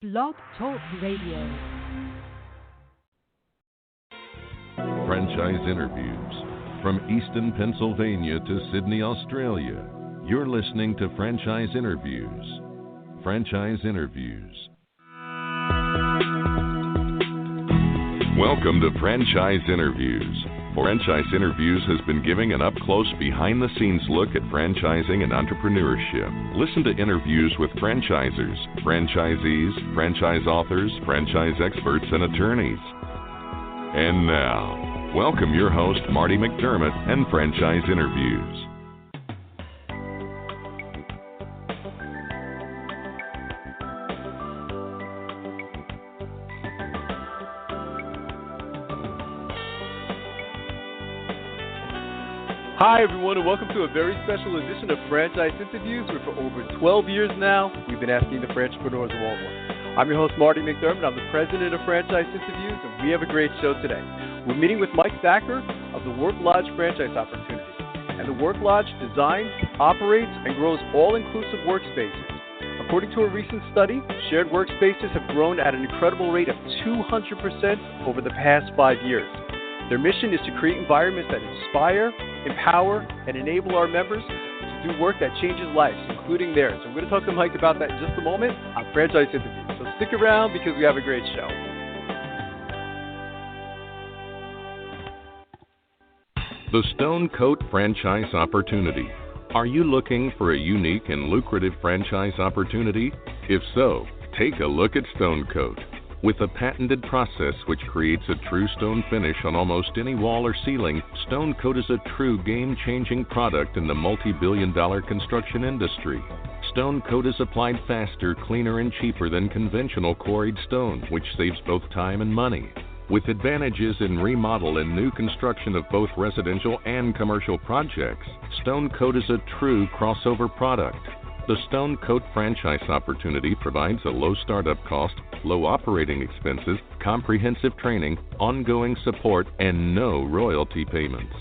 Blog Talk Radio. Franchise interviews. From Easton, Pennsylvania to Sydney, Australia, you're listening to Franchise Interviews. Franchise Interviews. Welcome to Franchise Interviews. Franchise Interviews has been giving an up-close, behind-the-scenes look at franchising and entrepreneurship. Listen to interviews with franchisers, franchisees, franchise authors, franchise experts, and attorneys. And now, welcome your host, Marty McDermott, and Franchise Interviews. Hi, everyone, and welcome to a very special edition of Franchise Interviews, where for over 12 years now, we've been asking the entrepreneurs of all one. I'm your host, Marty McDermott. I'm the president of Franchise Interviews, and we have a great show today. We're meeting with Mike Thakur of the WorkLodge franchise opportunity. And the WorkLodge designs, operates, and grows all-inclusive workspaces. According to a recent study, shared workspaces have grown at an incredible rate of 200% over the past 5 years. Their mission is to create environments that inspire, empower, and enable our members to do work that changes lives, including theirs. I'm going to talk to Mike about that in just a moment on Franchise Interviews. So stick around because we have a great show. The Stone Coat Franchise Opportunity. Are you looking for a unique and lucrative franchise opportunity? If so, take a look at Stone Coat. With a patented process which creates a true stone finish on almost any wall or ceiling, Stone Coat is a true game-changing product in the multi-billion-dollar construction industry. Stone Coat is applied faster, cleaner, and cheaper than conventional quarried stone, which saves both time and money. With advantages in remodel and new construction of both residential and commercial projects, Stone Coat is a true crossover product. The Stone Coat franchise opportunity provides a low startup cost, low operating expenses, comprehensive training, ongoing support, and no royalty payments.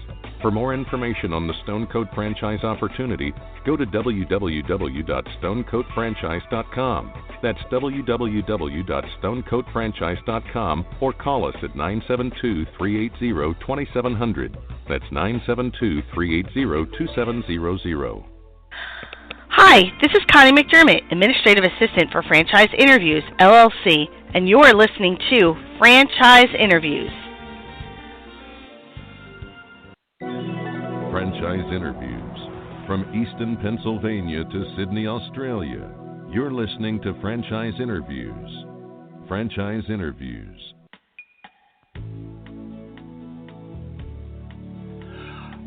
For more information on the Stone Coat franchise opportunity, go to www.stonecoatfranchise.com. That's www.stonecoatfranchise.com, or call us at 972-380-2700. That's 972-380-2700. Hi, this is Connie McDermott, Administrative Assistant for Franchise Interviews, LLC, and you're listening to Franchise Interviews. Franchise Interviews. From Easton, Pennsylvania to Sydney, Australia, you're listening to Franchise Interviews. Franchise Interviews.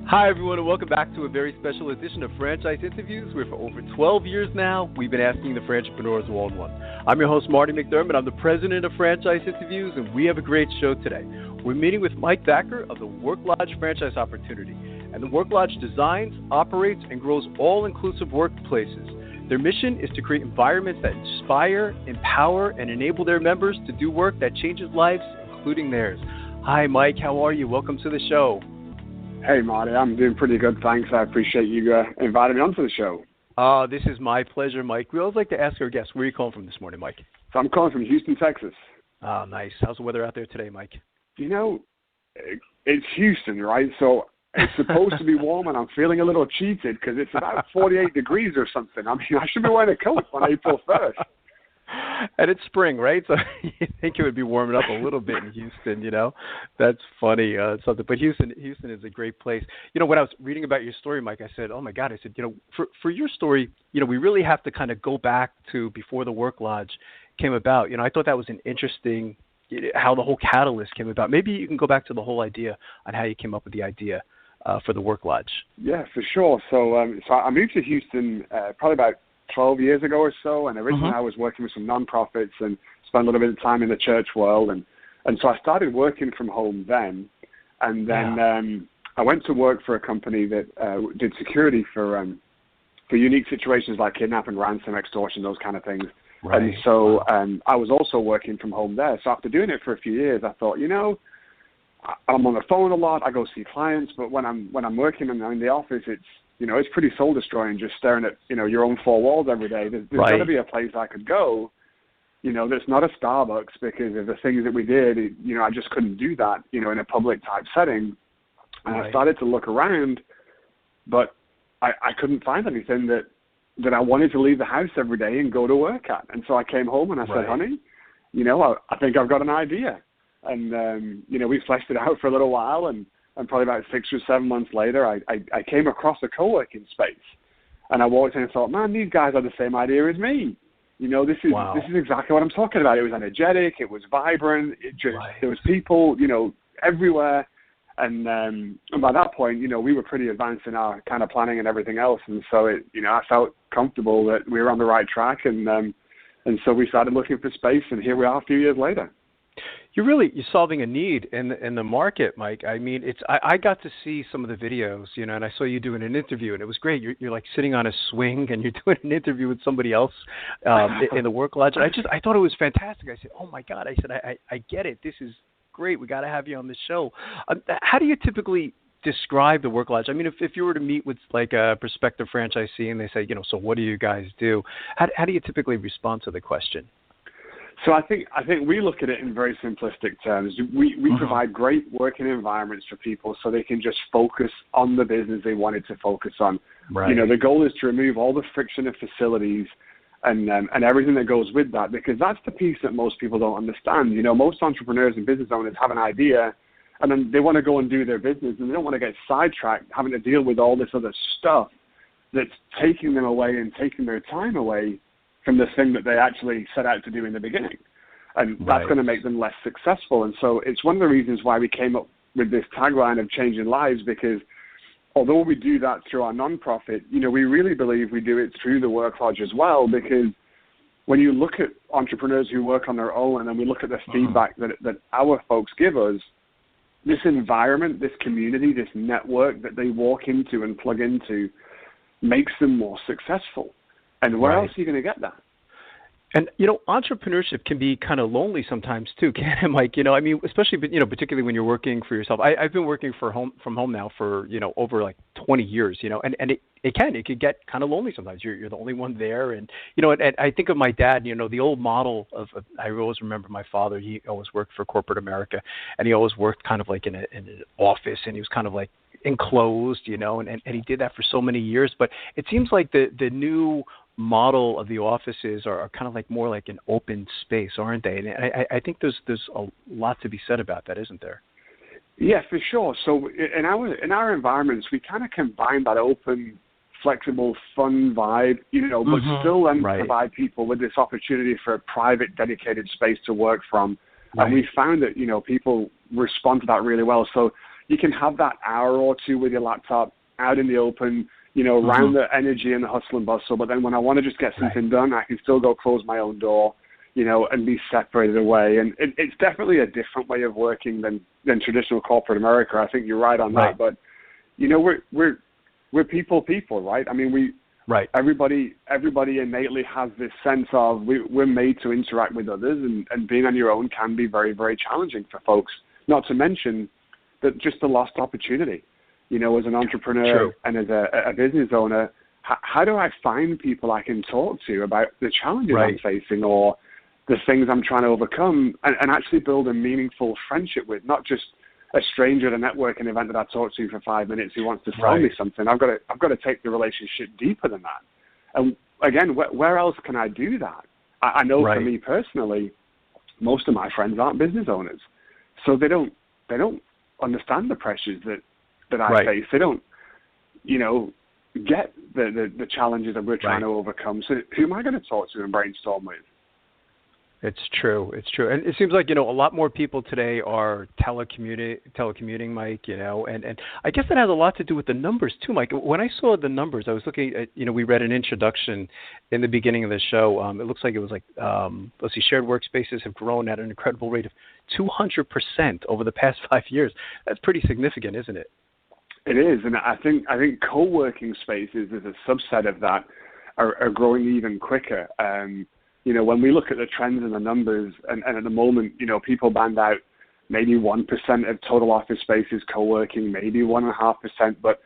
Hi, everyone, and welcome back to a very special edition of Franchise Interviews, where for over 12 years now, we've been asking the entrepreneurs all in one. I'm your host, Marty McDermott. I'm the president of Franchise Interviews, and we have a great show today. We're meeting with Mike Thakur of the WorkLodge franchise opportunity. And the WorkLodge designs, operates, and grows all-inclusive workplaces. Their mission is to create environments that inspire, empower, and enable their members to do work that changes lives, including theirs. Hi, Mike. How are you? Welcome to the show. Hey, Marty, I'm doing pretty good, thanks. I appreciate you inviting me onto the show. This is my pleasure, Mike. We always like to ask our guests, where are you calling from this morning, Mike? So I'm calling from Houston, Texas. Oh, nice. How's the weather out there today, Mike? You know, it's Houston, right? So it's supposed to be warm, and I'm feeling a little cheated because it's about 48 degrees or something. I mean, I should be wearing a coat on April 1st. And it's spring, right? So you think it would be warming up a little bit in Houston, you know? That's funny. Something. But Houston is a great place. You know, when I was reading about your story, Mike, I said, oh, my God. I said, you know, for your story, you know, we really have to kind of go back to before the WorkLodge came about. You know, I thought that was an interesting, how the whole catalyst came about. Maybe you can go back to the whole idea on how you came up with the idea for the WorkLodge. Yeah, for sure. So I moved to Houston probably about 12 years ago or so, and originally I was working with some nonprofits and spent a little bit of time in the church world, and so I started working from home then, and then I went to work for a company that did security for unique situations like kidnapping, ransom, extortion, those kind of things. Right. And so I was also working from home there. So after doing it for a few years, I thought, you know, I'm on the phone a lot. I go see clients, but when I'm working in the office, it's pretty soul destroying just staring at your own four walls every day. There's got to be a place I could go that's not a Starbucks, because of the things that we did, I just couldn't do that, in a public type setting. And I started to look around, but I couldn't find anything that I wanted to leave the house every day and go to work at. And so I came home and I said, honey, I think I've got an idea. And, we fleshed it out for a little while, and probably about 6 or 7 months later, I came across a co-working space. And I walked in and thought, man, these guys have the same idea as me. This is exactly what I'm talking about. It was energetic. It was vibrant. There was people, everywhere. And by that point, we were pretty advanced in our kind of planning and everything else. And so I felt comfortable that we were on the right track. And so we started looking for space, and here we are a few years later. You're solving a need in the market, Mike. I mean, I got to see some of the videos, and I saw you doing an interview, and it was great. You're like sitting on a swing, and you're doing an interview with somebody else in the WorkLodge. And I thought it was fantastic. I said, oh my God! I said, I get it. This is great. We got to have you on the show. How do you typically describe the WorkLodge? I mean, if you were to meet with like a prospective franchisee and they say, so what do you guys do? How do you typically respond to the question? So I think we look at it in very simplistic terms. We provide great working environments for people so they can just focus on the business they wanted to focus on. Right. The goal is to remove all the friction of facilities and everything that goes with that, because that's the piece that most people don't understand. Most entrepreneurs and business owners have an idea, and then they want to go and do their business, and they don't want to get sidetracked having to deal with all this other stuff that's taking them away and taking their time away from the thing that they actually set out to do in the beginning. And that's going to make them less successful. And so it's one of the reasons why we came up with this tagline of changing lives, because although we do that through our nonprofit, we really believe we do it through the WorkLodge as well, because when you look at entrepreneurs who work on their own, and then we look at the feedback that our folks give us, this environment, this community, this network that they walk into and plug into makes them more successful. And where else are you going to get that? And, entrepreneurship can be kind of lonely sometimes too, can't it, Mike? I mean, especially, particularly when you're working for yourself. I've been working from home now for, over like 20 years, and it could get kind of lonely sometimes. You're the only one there. And, and I think of my dad, the old model of I always remember my father. He always worked for corporate America, and he always worked kind of like in an office, and he was kind of like enclosed, and he did that for so many years. But it seems like the new model of the offices are kind of like more like an open space, aren't they? And I think there's a lot to be said about that, isn't there? Yeah, for sure. So in our environments, we kind of combine that open, flexible, fun vibe, but still then provide people with this opportunity for a private, dedicated space to work from. Right. And we found that, people respond to that really well. So you can have that hour or two with your laptop out in the open, around the energy and the hustle and bustle. But then when I want to just get something done, I can still go close my own door, and be separated away. And it's definitely a different way of working than traditional corporate America. I think you're right on that. But, we're people, right? I mean, everybody innately has this sense of we're made to interact with others, and being on your own can be very, very challenging for folks, not to mention that just the lost opportunity. As an entrepreneur and as a business owner, how do I find people I can talk to about the challenges I'm facing or the things I'm trying to overcome, and actually build a meaningful friendship with, not just a stranger at a networking event that I talk to for 5 minutes who wants to sell me something. I've got to take the relationship deeper than that. And again, where else can I do that? I know for me personally, most of my friends aren't business owners, so they don't understand the pressures that I face. They don't, get the challenges that we're trying to overcome. So who am I going to talk to and brainstorm with? It's true. And it seems like, a lot more people today are telecommuting, Mike, and I guess that has a lot to do with the numbers too, Mike. When I saw the numbers, I was looking at, we read an introduction in the beginning of the show. It looks like it was like, shared workspaces have grown at an incredible rate of 200% over the past 5 years. That's pretty significant, isn't it? It is. And I think co-working spaces as a subset of that are growing even quicker. When we look at the trends and the numbers, and at the moment, people band out maybe 1% of total office space is co-working, maybe 1.5%, but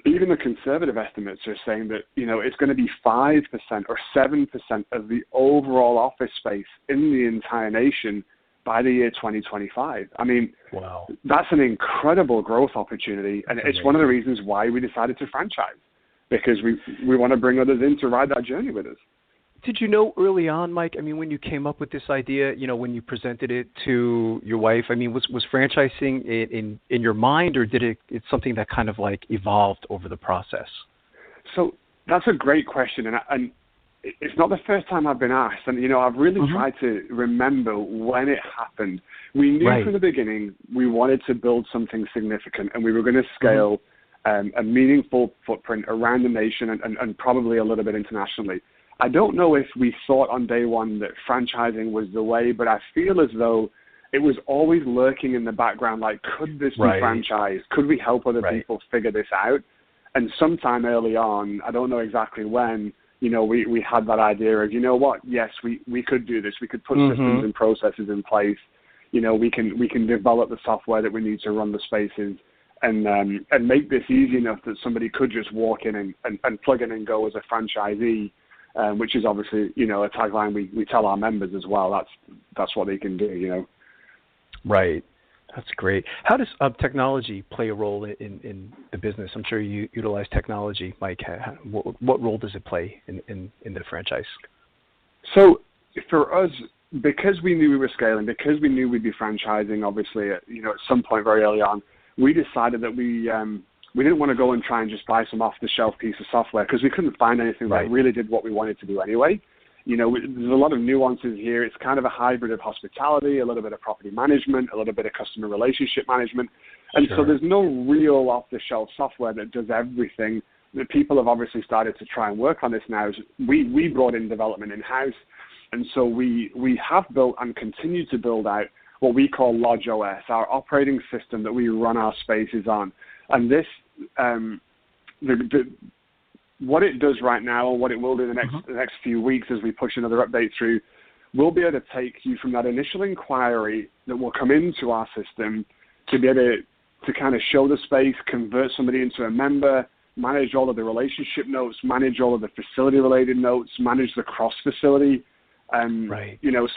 even the conservative estimates are saying that, it's going to be 5% or 7% of the overall office space in the entire nation by the year 2025. I mean, wow, that's an incredible growth opportunity, and it's one of the reasons why we decided to franchise, because we want to bring others in to ride that journey with us. Did you know early on, Mike? I mean, when you came up with this idea, when you presented it to your wife, I mean, was franchising in your mind, or it's something that kind of like evolved over the process? So that's a great question, and it's not the first time I've been asked, and I've really tried to remember when it happened. We knew from the beginning we wanted to build something significant, and we were going to scale a meaningful footprint around the nation and probably a little bit internationally. I don't know if we thought on day one that franchising was the way, but I feel as though it was always lurking in the background, like, could this be franchised? Could we help other people figure this out? And sometime early on, I don't know exactly when, we had that idea of, yes, we could do this. We could put systems and processes in place. We can develop the software that we need to run the spaces and make this easy enough that somebody could just walk in and plug in and go as a franchisee. Which is obviously, a tagline we tell our members as well. That's what they can do, Right. That's great. How does technology play a role in the business? I'm sure you utilize technology, Mike. What role does it play in the franchise? So for us, because we knew we were scaling, because we knew we'd be franchising, obviously, at some point very early on, we decided that we didn't want to go and try and just buy some off-the-shelf piece of software because we couldn't find anything that really did what we wanted to do anyway. There's a lot of nuances here. It's kind of a hybrid of hospitality, a little bit of property management, a little bit of customer relationship management. And so there's no real off-the-shelf software that does everything. The people have obviously started to try and work on this now. We brought in development in-house, and so we have built and continue to build out what we call Lodge OS, our operating system that we run our spaces on. And this, what it does right now and what it will do the next few weeks as we push another update through, we'll be able to take you from that initial inquiry that will come into our system to be able to kind of show the space, convert somebody into a member, manage all of the relationship notes, manage all of the facility-related notes, manage the cross-facility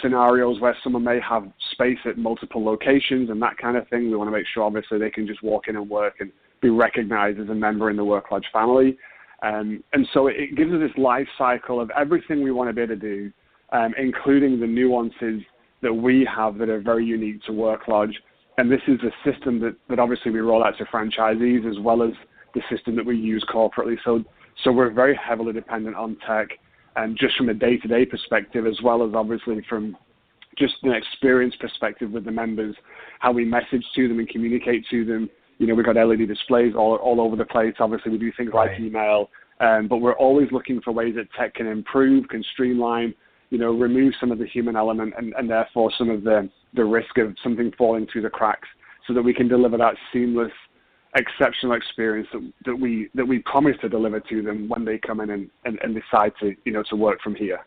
scenarios where someone may have space at multiple locations and that kind of thing. We want to make sure, obviously, they can just walk in and work and be recognized as a member in the WorkLodge family. And so it gives us this life cycle of everything we want to be able to do, including the nuances that we have that are very unique to WorkLodge. And this is a system that obviously we roll out to franchisees as well as the system that we use corporately. So we're very heavily dependent on tech, and just from a day-to-day perspective, as well as obviously from just an experience perspective with the members, how we message to them and communicate to them. We've got LED displays all over the place. Obviously, we do things like email, but we're always looking for ways that tech can improve, can streamline, remove some of the human element and therefore some of the risk of something falling through the cracks, so that we can deliver that seamless, exceptional experience that we promise to deliver to them when they come in and decide to work from here.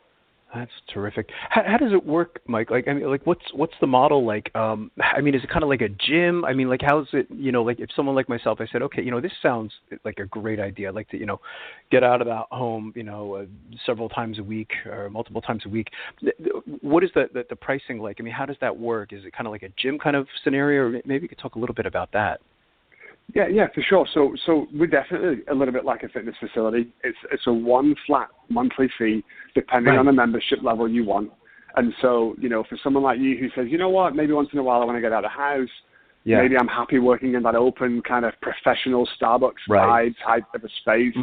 That's terrific. How does it work, Mike? What's the model like? Is it kind of like a gym? How is it? If someone like myself, I said, okay, this sounds like a great idea. I'd like to, get out of that home, several times a week or multiple times a week. What is the pricing like? How does that work? Is it kind of like a gym kind of scenario? Or maybe you could talk a little bit about that. Yeah, for sure. So we're definitely a little bit like a fitness facility. It's a one flat monthly fee, depending on the membership level you want. And so, for someone like you who says, maybe once in a while I want to get out of the house. Yeah. Maybe I'm happy working in that open kind of professional Starbucks vibe type of a space.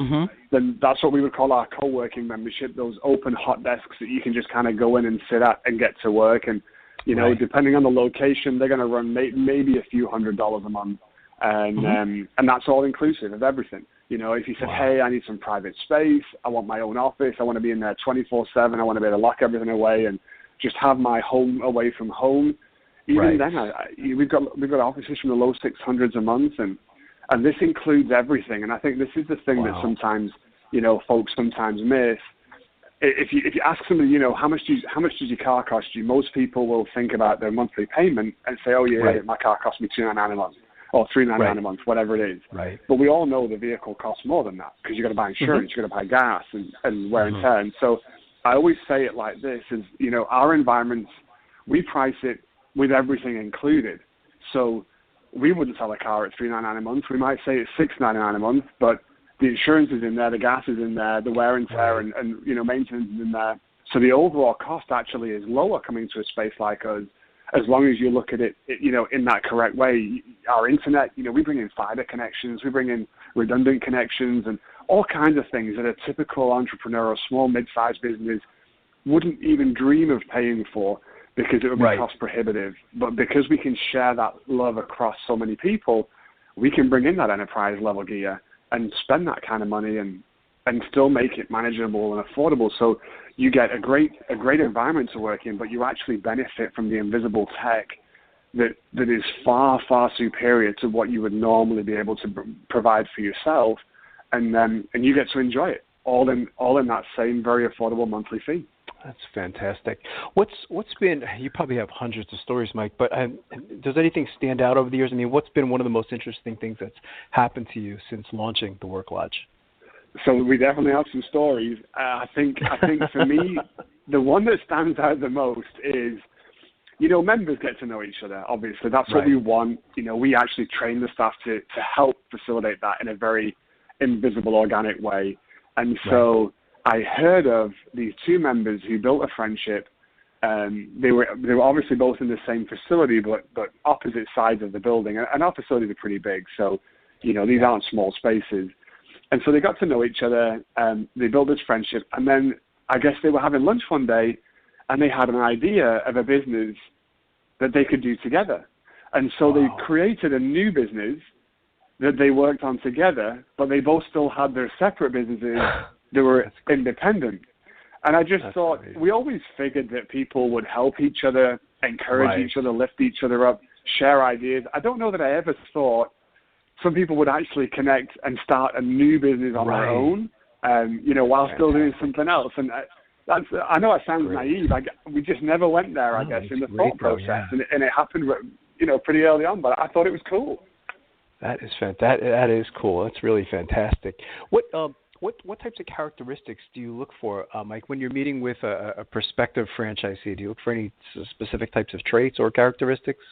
Then that's what we would call our co-working membership, those open hot desks that you can just kind of go in and sit at and get to work. And, depending on the location, they're going to run maybe a few $100s a month. And that's all inclusive of everything. If you said, hey, I need some private space, I want my own office, I want to be in there 24/7, I want to be able to lock everything away and just have my home away from home. Even then, we've got offices from the low 600s a month, and this includes everything. And I think this is the thing that sometimes, folks sometimes miss. If you ask somebody, how much does your car cost you? Most people will think about their monthly payment and say, my car cost me $299 a month. or $399 a month, whatever it is. Right. But we all know the vehicle costs more than that because you've got to buy insurance, you've got to buy gas and wear and tear. And so I always say it like this: is our environments, we price it with everything included. So we wouldn't sell a car at $399 a month. We might say it's $699 a month, but the insurance is in there, the gas is in there, the wear and tear, and maintenance is in there. So the overall cost actually is lower coming to a space like us, as long as you look at it, in that correct way. Our internet, we bring in fiber connections, we bring in redundant connections, and all kinds of things that a typical entrepreneur or small mid-sized business wouldn't even dream of paying for, because it would be cost prohibitive. But because we can share that love across so many people, we can bring in that enterprise level gear and spend that kind of money and still make it manageable and affordable. So you get a great environment to work in, but you actually benefit from the invisible tech that is far, far superior to what you would normally be able to provide for yourself, and you get to enjoy it all in that same very affordable monthly fee. That's fantastic. What's been, you probably have hundreds of stories, Mike, but does anything stand out over the years? I mean, what's been one of the most interesting things that's happened to you since launching the WorkLodge? So we definitely have some stories. I think for me, the one that stands out the most is, members get to know each other. Obviously, that's what we want. We actually train the staff to help facilitate that in a very invisible, organic way. And so I heard of these two members who built a friendship. They were obviously both in the same facility, but opposite sides of the building. And our facilities are pretty big, so these aren't small spaces. And so they got to know each other. They built this friendship, and then I guess they were having lunch one day, and they had an idea of a business that they could do together. And so they created a new business that they worked on together, but they both still had their separate businesses. They were independent. And I just thought, we always figured that people would help each other, encourage each other, lift each other up, share ideas. I don't know that I ever thought some people would actually connect and start a new business on their own, while still doing something else. And I know it sounds naive. We just never went there, I guess, in the thought process. And it happened, pretty early on, but I thought it was cool. That is fantastic. That is cool. That's really fantastic. What types of characteristics do you look for, Mike, when you're meeting with a prospective franchisee? Do you look for any specific types of traits or characteristics?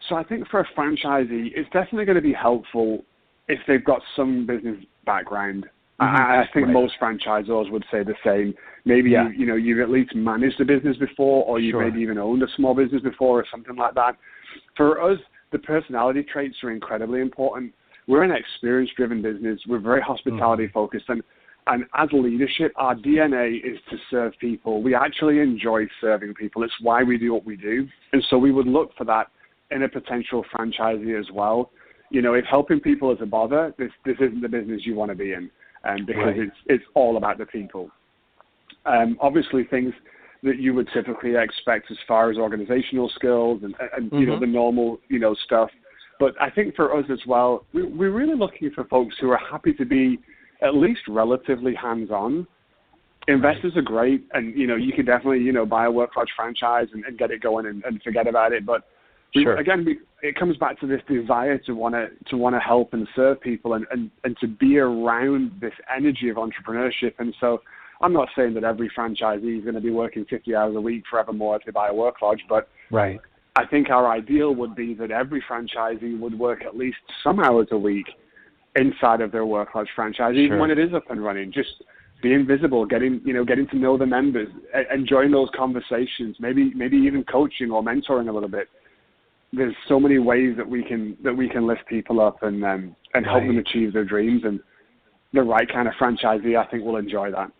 So I think for a franchisee, it's definitely going to be helpful if they've got some business background. I think most franchisors would say the same. Maybe you've at least managed a business before, or you've maybe even owned a small business before, or something like that. For us, the personality traits are incredibly important. We're an experience-driven business. We're very hospitality-focused, and as leadership, our DNA is to serve people. We actually enjoy serving people. It's why we do what we do, and so we would look for that in a potential franchisee as well. If helping people is a bother, this isn't the business you want to be in, because it's all about the people. Obviously, things that you would typically expect as far as organizational skills and the normal stuff. But I think for us as well, we're really looking for folks who are happy to be at least relatively hands-on. Investors are great, and you can definitely buy a WorkLodge franchise and get it going and forget about it. But it comes back to this desire to want to help and serve people and to be around this energy of entrepreneurship. And so I'm not saying that every franchisee is going to be working 50 hours a week forevermore if they buy a WorkLodge, but I think our ideal would be that every franchisee would work at least some hours a week inside of their WorkLodge franchise, even when it is up and running. Just being visible, getting to know the members, enjoying those conversations, maybe even coaching or mentoring a little bit. There's so many ways that we can lift people up and help them achieve their dreams, and the right kind of franchisee, I think, will enjoy that.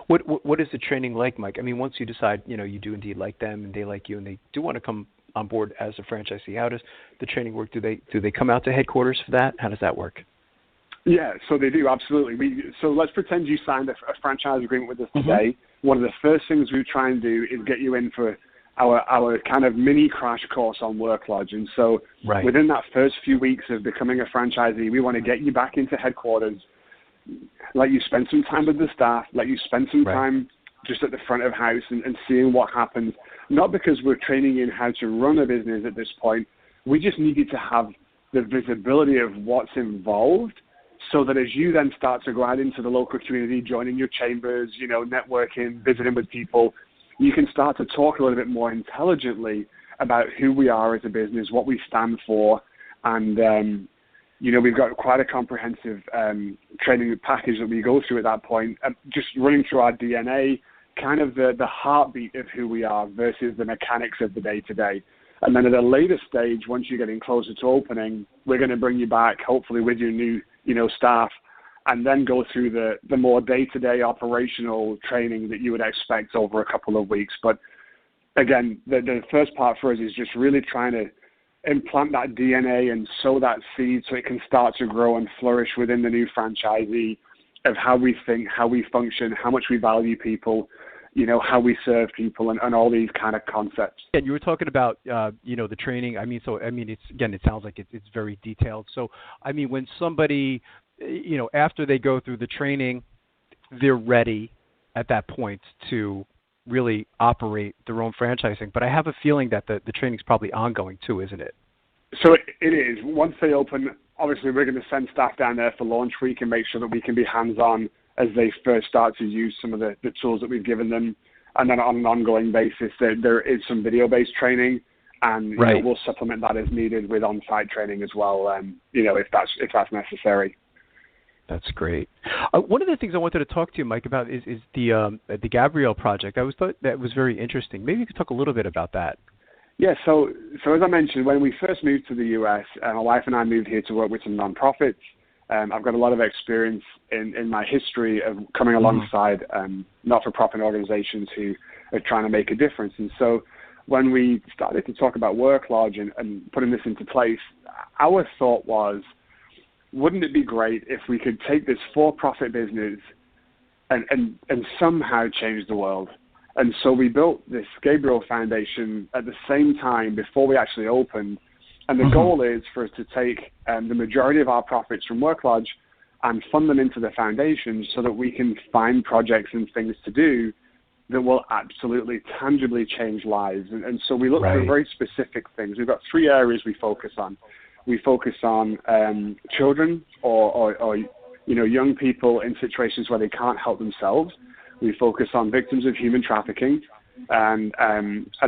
What is the training like, Mike? I mean, once you decide, you do indeed like them and they like you and they do want to come on board as a franchisee, how does the training work? Do they come out to headquarters for that? How does that work? Yeah, so they do, absolutely. So let's pretend you signed a franchise agreement with us today. One of the first things we try and do is get you in for our kind of mini crash course on WorkLodge. And so within that first few weeks of becoming a franchisee, we want to get you back into headquarters, let you spend some time with the staff, let you spend some time just at the front of house and seeing what happens. Not because we're training you in how to run a business at this point. We just need you to have the visibility of what's involved, so that as you then start to go out into the local community, joining your chambers, networking, visiting with people, you can start to talk a little bit more intelligently about who we are as a business, what we stand for, and we've got quite a comprehensive training package that we go through at that point, just running through our DNA, kind of the heartbeat of who we are versus the mechanics of the day-to-day. And then at a later stage, once you're getting closer to opening, we're going to bring you back, hopefully with your new staff, and then go through the more day-to-day operational training that you would expect over a couple of weeks. But again, the first part for us is just really trying to implant that DNA and sow that seed so it can start to grow and flourish within the new franchisee of how we think, how we function, how much we value people, how we serve people, and all these kind of concepts. And you were talking about, the training. It sounds like it's very detailed. So, when somebody, after they go through the training, they're ready at that point to really operate their own franchising. But I have a feeling that the training's probably ongoing too, isn't it? So it is. Once they open, obviously we're going to send staff down there for launch week and make sure that we can be hands-on as they first start to use some of the tools that we've given them. And then on an ongoing basis, there is some video-based training, and we'll supplement that as needed with on-site training as well, if that's necessary. That's great. One of the things I wanted to talk to you, Mike, about is the Gabrielle project. I thought that was very interesting. Maybe you could talk a little bit about that. Yeah, so as I mentioned, when we first moved to the U.S., my wife and I moved here to work with some nonprofits. I've got a lot of experience in my history of coming alongside not-for-profit organizations who are trying to make a difference. And so when we started to talk about WorkLodge and putting this into place, our thought was, wouldn't it be great if we could take this for-profit business and somehow change the world? And so we built this Gabriel Foundation at the same time before we actually opened. And the goal is for us to take the majority of our profits from WorkLodge and fund them into the foundation so that we can find projects and things to do that will absolutely tangibly change lives. And so we look for very specific things. We've got 3 areas we focus on. We focus on children or young people in situations where they can't help themselves. We focus on victims of human trafficking. And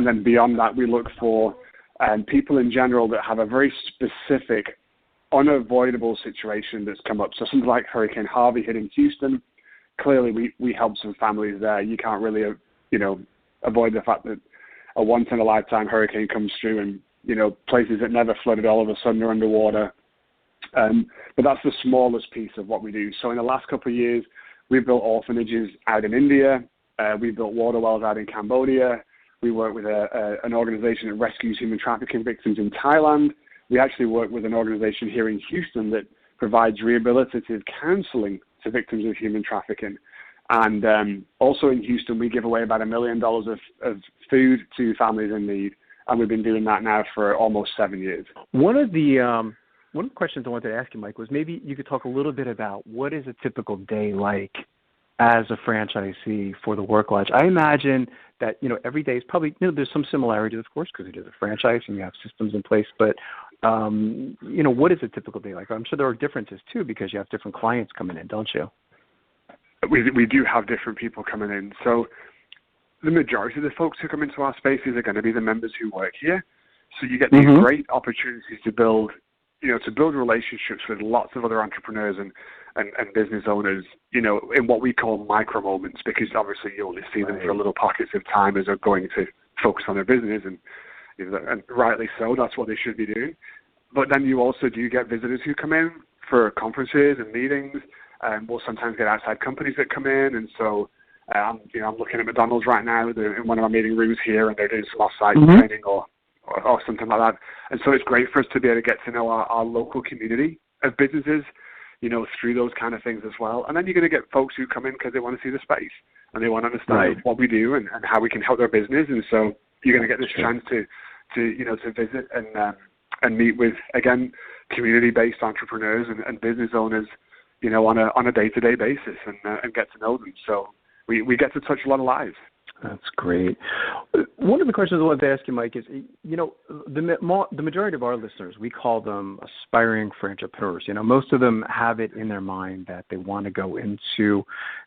then beyond that, we look for people in general that have a very specific, unavoidable situation that's come up. So something like Hurricane Harvey hitting Houston, clearly we helped some families there. You can't really, avoid the fact that a once-in-a-lifetime hurricane comes through and, places that never flooded all of a sudden are underwater. But that's the smallest piece of what we do. So in the last couple of years, we've built orphanages out in India. We built water wells out in Cambodia. We work with an organization that rescues human trafficking victims in Thailand. We actually work with an organization here in Houston that provides rehabilitative counseling to victims of human trafficking. And also in Houston, we give away about $1 million of food to families in need. And we've been doing that now for almost 7 years. One of the questions I wanted to ask you, Mike, was maybe you could talk a little bit about what is a typical day like as a franchisee for the WorkLodge. I imagine that, every day is probably, there's some similarities, of course, because it is a franchise and you have systems in place. But, what is a typical day like? I'm sure there are differences, too, because you have different clients coming in, don't you? We do have different people coming in. So the majority of the folks who come into our spaces are going to be the members who work here. So you get these great opportunities to build relationships with lots of other entrepreneurs and business owners, in what we call micro moments, because obviously you only see them for little pockets of time as they're going to focus on their business, and rightly so, that's what they should be doing. But then you also do get visitors who come in for conferences and meetings, and we'll sometimes get outside companies that come in. And so, I'm looking at McDonald's right now. They're in one of our meeting rooms here, and they're doing some off-site training or something like that. And so it's great for us to be able to get to know our local community of businesses, through those kind of things as well. And then you're going to get folks who come in because they want to see the space and they want to understand what we do and how we can help their business. And so you're going to get this chance to visit and meet with, again, community-based entrepreneurs and business owners, on a day-to-day basis and get to know them. So we get to touch a lot of lives. That's great. One of the questions I wanted to ask you, Mike, is, the majority of our listeners, we call them aspiring entrepreneurs. Most of them have it in their mind that they want to go into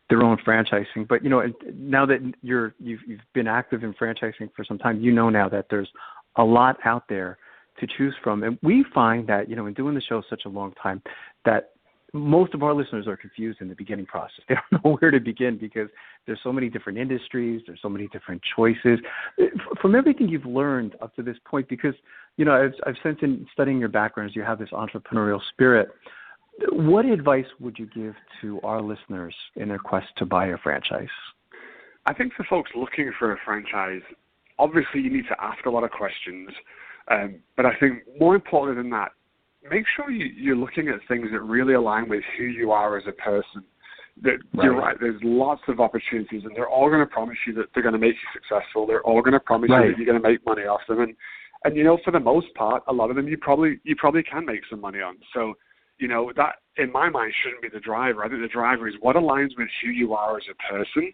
their own franchising. But, now that you've been active in franchising for some time, now that there's a lot out there to choose from. And we find that, in doing the show such a long time, that most of our listeners are confused in the beginning process. They don't know where to begin because there's so many different industries, there's so many different choices. From everything you've learned up to this point, because, I've sensed in studying your backgrounds, you have this entrepreneurial spirit. What advice would you give to our listeners in their quest to buy a franchise? I think for folks looking for a franchise, obviously you need to ask a lot of questions. But I think more important than that, make sure you're looking at things that really align with who you are as a person. You're right, there's lots of opportunities, and they're all going to promise you that they're going to make you successful. They're all going to promise you that you're going to make money off them. And for the most part, a lot of them you probably can make some money on. So, that, in my mind, shouldn't be the driver. I think the driver is what aligns with who you are as a person.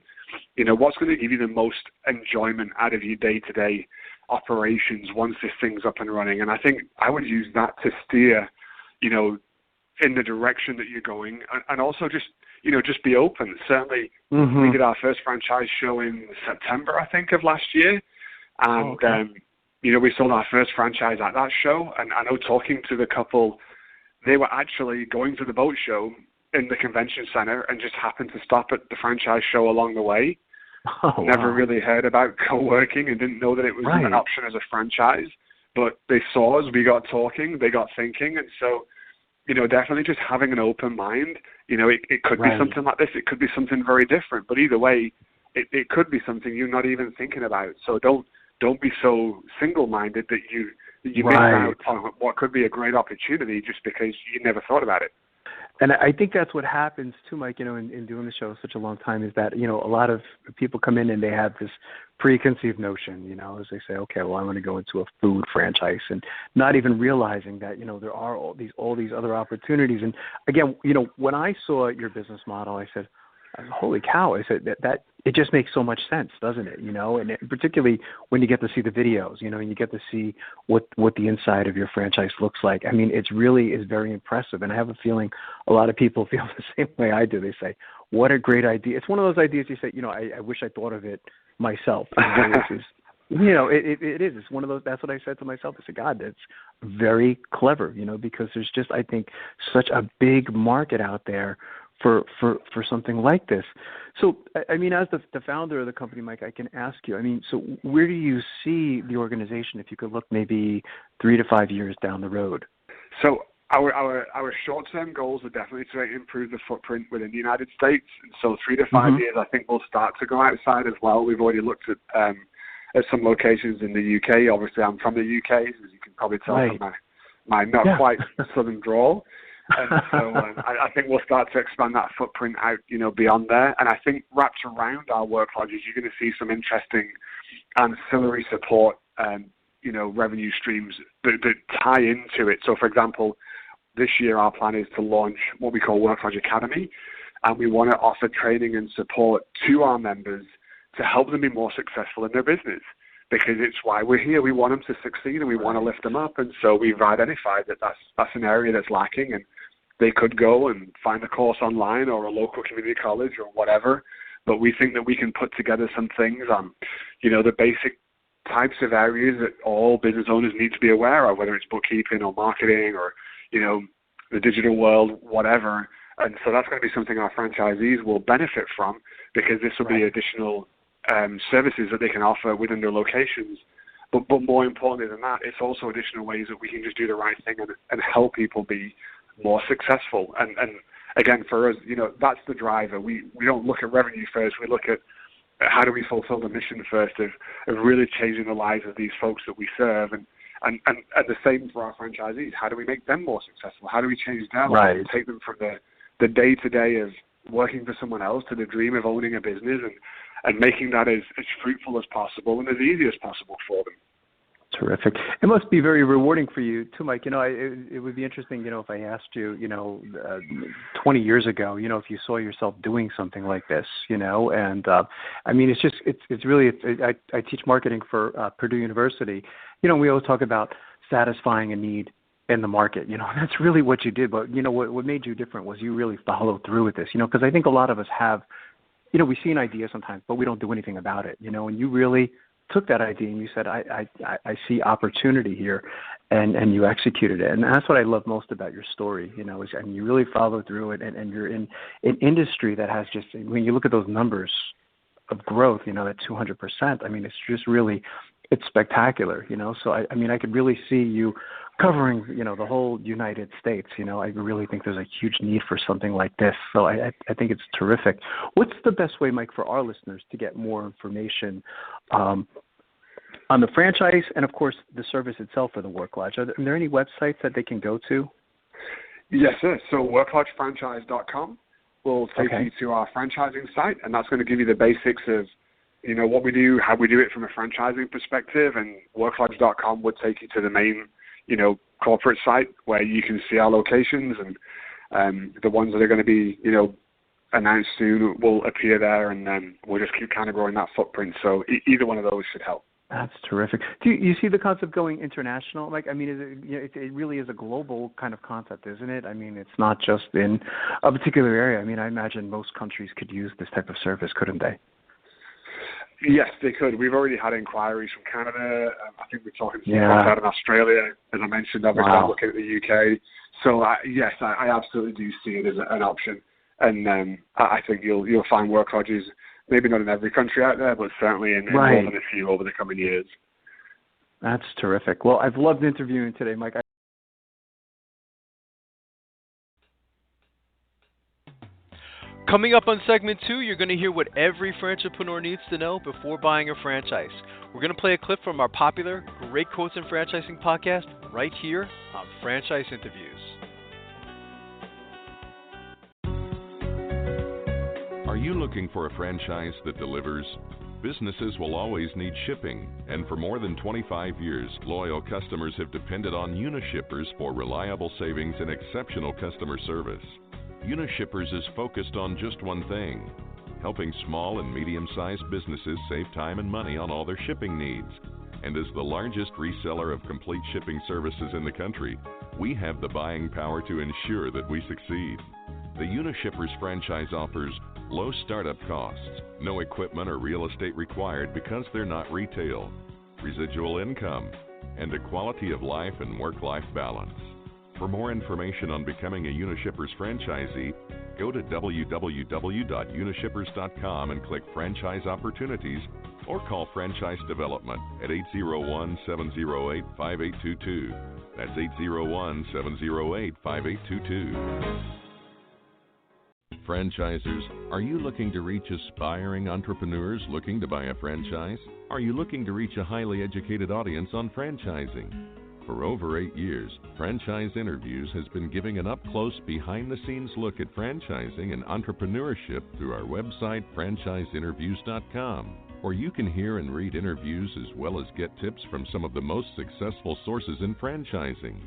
What's going to give you the most enjoyment out of your day-to-day operations once this thing's up and running. And I think I would use that to steer, in the direction that you're going, and also just be open. Certainly, we did our first franchise show in September, I think, of last year. And, we sold our first franchise at that show. And I know, talking to the couple, they were actually going to the boat show in the convention center and just happened to stop at the franchise show along the way. Never really heard about co-working and didn't know that it was an option as a franchise. But they saw us, we got talking, they got thinking. And so, definitely just having an open mind. It could be something like this. It could be something very different. But either way, it could be something you're not even thinking about. So don't be so single-minded that you miss out on what could be a great opportunity just because you never thought about it. And I think that's what happens too, Mike, in doing the show such a long time, is that, a lot of people come in and they have this preconceived notion, as they say, okay, well, I'm going to go into a food franchise, and not even realizing that, there are all these other opportunities. And again, when I saw your business model, I said, holy cow, I said that it just makes so much sense, doesn't it? And particularly when you get to see the videos, and you get to see what the inside of your franchise looks like. I mean, it really is very impressive. And I have a feeling a lot of people feel the same way I do. They say, what a great idea. It's one of those ideas you say, I wish I thought of it myself. It is. It's one of those. That's what I said to myself. I said, God, that's very clever, because there's just, I think, such a big market out there for something like this. So, I mean, as the founder of the company, Mike, I can ask you, so where do you see the organization if you could look maybe 3 to 5 years down the road? So our short-term goals are definitely to improve the footprint within the United States. And so 3 to 5 years, I think we'll start to go outside as well. We've already looked at some locations in the UK. Obviously, I'm from the UK, as you can probably tell from my not quite southern drawl. And so I think we'll start to expand that footprint out, beyond there. And I think wrapped around our WorkLodges, you're going to see some interesting ancillary support, revenue streams that tie into it. So, for example, this year our plan is to launch what we call WorkLodge Academy, and we want to offer training and support to our members to help them be more successful in their business. Because it's why we're here. We want them to succeed, and we want to lift them up. And so we've identified that that's an area that's lacking, and they could go and find a course online or a local community college or whatever. But we think that we can put together some things on, the basic types of areas that all business owners need to be aware of, whether it's bookkeeping or marketing or, the digital world, whatever. And so that's going to be something our franchisees will benefit from, because this will be additional services that they can offer within their locations. But more importantly than that, it's also additional ways that we can just do the right thing and help people be more successful. And again, for us, that's the driver. We don't look at revenue first. We look at how do we fulfill the mission first of really changing the lives of these folks that we serve. And at the same for our franchisees, how do we make them more successful? How do we change their lives and take them from the day-to-day of working for someone else to the dream of owning a business and making that as fruitful as possible and as easy as possible for them. terrific. It must be very rewarding for you too, Mike. It would be interesting, if I asked you, 20 years ago, if you saw yourself doing something like this, and I mean, it's really, I teach marketing for Purdue University. We always talk about satisfying a need in the market. That's really what you did. But, what made you different was you really followed through with this, because I think a lot of us have, we see an idea sometimes, but we don't do anything about it, and you really took that idea and you said, I see opportunity here, and you executed it. And that's what I love most about your story, is you really followed through it, and you're in an industry that has just, when you look at those numbers of growth, that 200%, I mean, it's just really, it's spectacular, So, I could really see you covering, the whole United States. I really think there's a huge need for something like this. So I think it's terrific. What's the best way, Mike, for our listeners to get more information on the franchise and, of course, the service itself for the WorkLodge? Are there any websites that they can go to? Yes, sir. So worklodgefranchise.com will take you to our franchising site, and that's going to give you the basics of what we do, how we do it from a franchising perspective, and worklodge.com would take you to the main corporate site where you can see our locations, and the ones that are going to be, announced soon will appear there, and then we'll just keep kind of growing that footprint. So either one of those should help. That's terrific. Do you see the concept going international? Like, I mean, it really is a global kind of concept, isn't it? I mean, it's not just in a particular area. I mean, I imagine most countries could use this type of service, couldn't they? Yes, they could. We've already had inquiries from Canada. I think we're talking to out in Australia, as I mentioned. Obviously, I'm looking at the UK. So, yes, I absolutely do see it as an option. And I think you'll find WorkLodges, maybe not in every country out there, but certainly in more than a few over the coming years. That's terrific. Well, I've loved interviewing today, Mike. Coming up on segment 2, you're going to hear what every franchipreneur needs to know before buying a franchise. We're going to play a clip from our popular Great Quotes in Franchising podcast right here on Franchise Interviews. Are you looking for a franchise that delivers? Businesses will always need shipping, and for more than 25 years, loyal customers have depended on Unishippers for reliable savings and exceptional customer service. Unishippers is focused on just one thing: helping small and medium-sized businesses save time and money on all their shipping needs. And as the largest reseller of complete shipping services in the country, we have the buying power to ensure that we succeed. The Unishippers franchise offers low startup costs, no equipment or real estate required because they're not retail, residual income, and a quality of life and work-life balance. For more information on becoming a Unishippers franchisee, go to www.unishippers.com and click Franchise Opportunities, or call Franchise Development at 801-708-5822. That's 801-708-5822. Franchisers, are you looking to reach aspiring entrepreneurs looking to buy a franchise? Are you looking to reach a highly educated audience on franchising? For over 8 years, Franchise Interviews has been giving an up-close, behind-the-scenes look at franchising and entrepreneurship through our website, franchiseinterviews.com, where you can hear and read interviews as well as get tips from some of the most successful sources in franchising.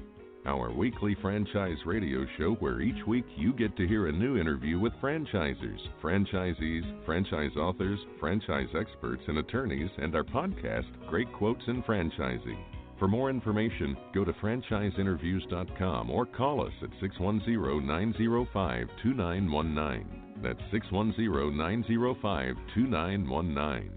Our weekly franchise radio show, where each week you get to hear a new interview with franchisers, franchisees, franchise authors, franchise experts, and attorneys, and our podcast, Great Quotes in Franchising. For more information, go to franchiseinterviews.com or call us at 610-905-2919. That's 610-905-2919.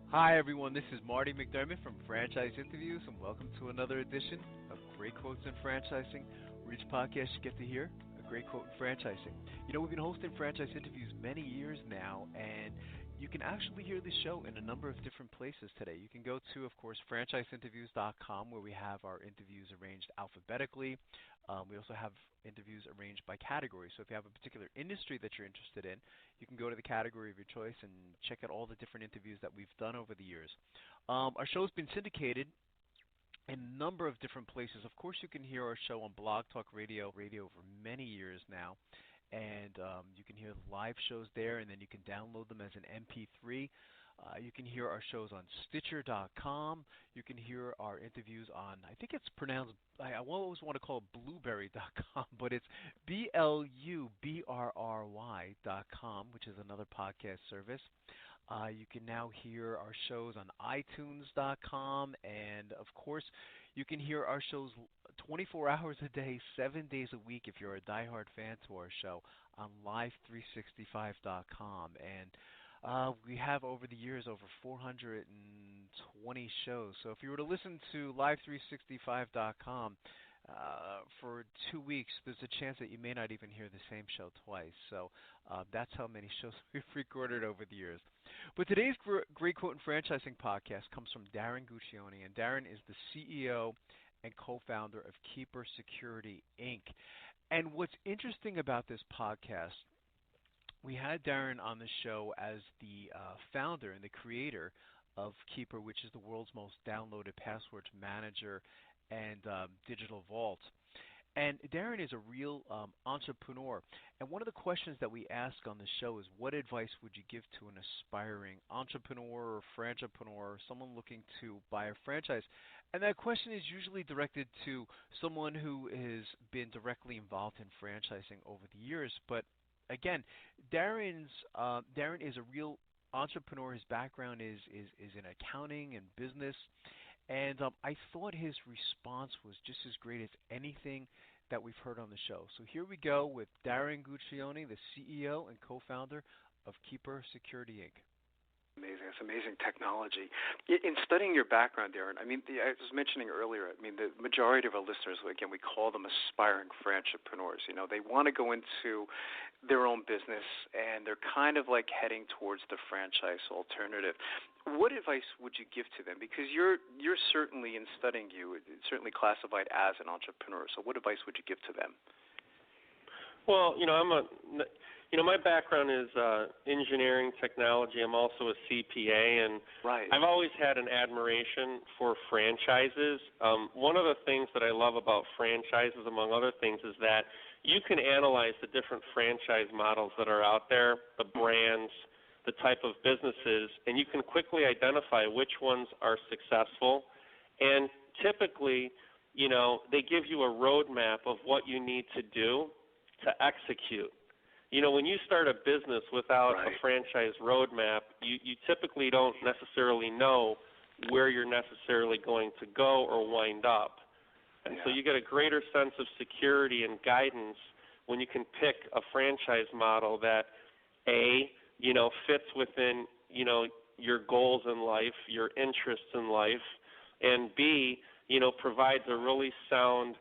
Hi everyone, this is Marty McDermott from Franchise Interviews, and welcome to another edition of Great Quotes in Franchising, where each podcast you get to hear a great quote in franchising. We've been hosting Franchise Interviews many years now, and you can actually hear this show in a number of different places today. You can go to, of course, franchiseinterviews.com, where we have our interviews arranged alphabetically. We also have interviews arranged by category. So if you have a particular industry that you're interested in, you can go to the category of your choice and check out all the different interviews that we've done over the years. Our show's been syndicated in a number of different places. Of course, you can hear our show on Blog Talk Radio for many years now, and you can hear the live shows there, and then you can download them as an MP3. You can hear our shows on Stitcher.com. You can hear our interviews on, I think it's pronounced, I always want to call it Blueberry.com, but it's BLUBRRY.com, which is another podcast service. You can now hear our shows on iTunes.com, and of course, you can hear our shows 24 hours a day, 7 days a week if you're a diehard fan to our show on Live365.com. And we have over the years over 420 shows. So if you were to listen to Live365.com for 2 weeks, there's a chance that you may not even hear the same show twice. So that's how many shows we've recorded over the years. But today's Great Quote in Franchising podcast comes from Darren Guccione, and Darren is the CEO and co-founder of Keeper Security, Inc. And what's interesting about this podcast, we had Darren on the show as the founder and the creator of Keeper, which is the world's most downloaded password manager and digital vault. And Darren is a real entrepreneur. And one of the questions that we ask on the show is, what advice would you give to an aspiring entrepreneur or franchipreneur or someone looking to buy a franchise? And that question is usually directed to someone who has been directly involved in franchising over the years. But again, Darren is a real entrepreneur. His background is in accounting and business, and I thought his response was just as great as anything that we've heard on the show. So here we go with Darren Guccione, the CEO and co-founder of Keeper Security, Inc. Amazing. It's amazing technology. In studying your background, Darren, I mean, I was mentioning earlier, I mean, the majority of our listeners, again, we call them aspiring franchipreneurs. You know, they want to go into their own business, and they're kind of like heading towards the franchise alternative. What advice would you give to them? Because you're certainly, in studying you, it's certainly classified as an entrepreneur. So what advice would you give to them? Well, my background is engineering technology. I'm also a CPA, and right. I've always had an admiration for franchises. One of the things that I love about franchises, among other things, is that you can analyze the different franchise models that are out there, the brands, the type of businesses, and you can quickly identify which ones are successful. And typically, they give you a roadmap of what you need to do to execute. When you start a business without a franchise roadmap, you typically don't necessarily know where you're necessarily going to go or wind up. And so you get a greater sense of security and guidance when you can pick a franchise model that, A, fits within, your goals in life, your interests in life, and B, provides a really sound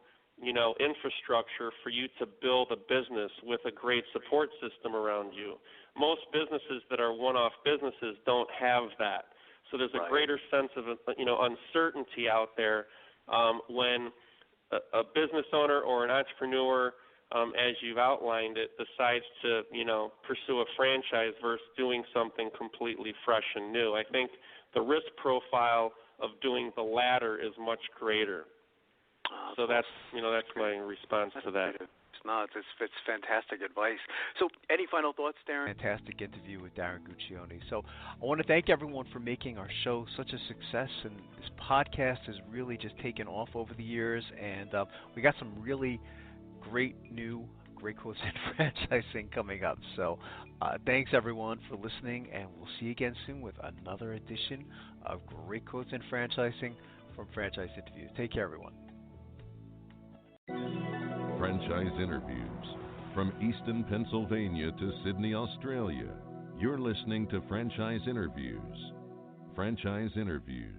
infrastructure for you to build a business with a great support system around you. Most businesses that are one-off businesses don't have that. So there's a greater sense of, uncertainty out there when a business owner or an entrepreneur, as you've outlined it, decides to, pursue a franchise versus doing something completely fresh and new. I think the risk profile of doing the latter is much greater. So that's my response to that. It's fantastic advice. So any final thoughts, Darren? Fantastic interview with Darren Guccione. So I want to thank everyone for making our show such a success, and this podcast has really just taken off over the years, and we got some really great quotes in franchising coming up. So thanks everyone for listening, and we'll see you again soon with another edition of Great Quotes in Franchising from Franchise Interviews. Take care, everyone. Franchise Interviews. From Easton, Pennsylvania to Sydney, Australia, you're listening to Franchise Interviews. Franchise Interviews.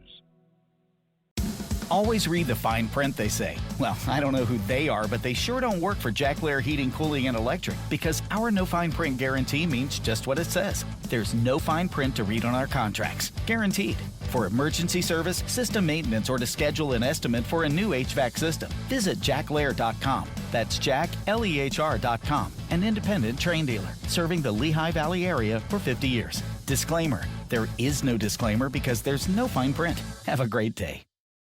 Always read the fine print, they say. Well, I don't know who they are, but they sure don't work for Jack Lair Heating, Cooling, and Electric, because our no fine print guarantee means just what it says. There's no fine print to read on our contracts. Guaranteed. For emergency service, system maintenance, or to schedule an estimate for a new HVAC system, visit jacklair.com. That's JackLehr.com, an independent Trane dealer serving the Lehigh Valley area for 50 years. Disclaimer: there is no disclaimer because there's no fine print. Have a great day.